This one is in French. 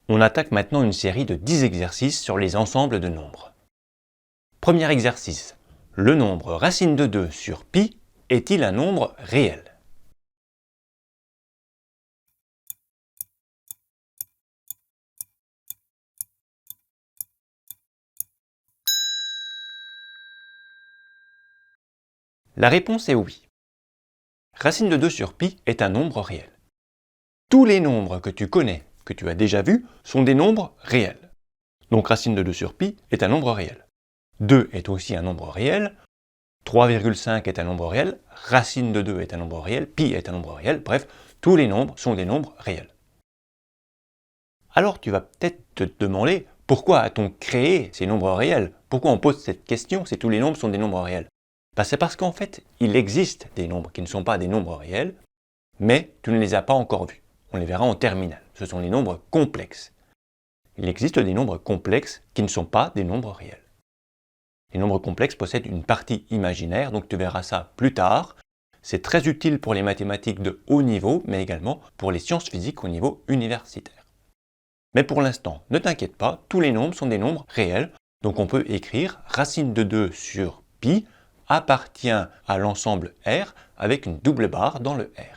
On attaque maintenant une série de 10 exercices sur les ensembles de nombres. Premier exercice. Le nombre racine de 2 sur pi est-il un nombre réel? La réponse est oui. Racine de 2 sur pi est un nombre réel. Tous les nombres que tu connais, que tu as déjà vus, sont des nombres réels. Donc racine de 2 sur pi est un nombre réel. 2 est aussi un nombre réel. 3,5 est un nombre réel. Racine de 2 est un nombre réel. Pi est un nombre réel. Bref, tous les nombres sont des nombres réels. Alors tu vas peut-être te demander pourquoi a-t-on créé ces nombres réels? Pourquoi on pose cette question si tous les nombres sont des nombres réels? C'est parce qu'en fait, il existe des nombres qui ne sont pas des nombres réels, mais tu ne les as pas encore vus. On les verra en terminale. Ce sont les nombres complexes. Il existe des nombres complexes qui ne sont pas des nombres réels. Les nombres complexes possèdent une partie imaginaire, donc tu verras ça plus tard. C'est très utile pour les mathématiques de haut niveau, mais également pour les sciences physiques au niveau universitaire. Mais pour l'instant, ne t'inquiète pas, tous les nombres sont des nombres réels, donc on peut écrire racine de 2 sur pi appartient à l'ensemble R avec une double barre dans le R.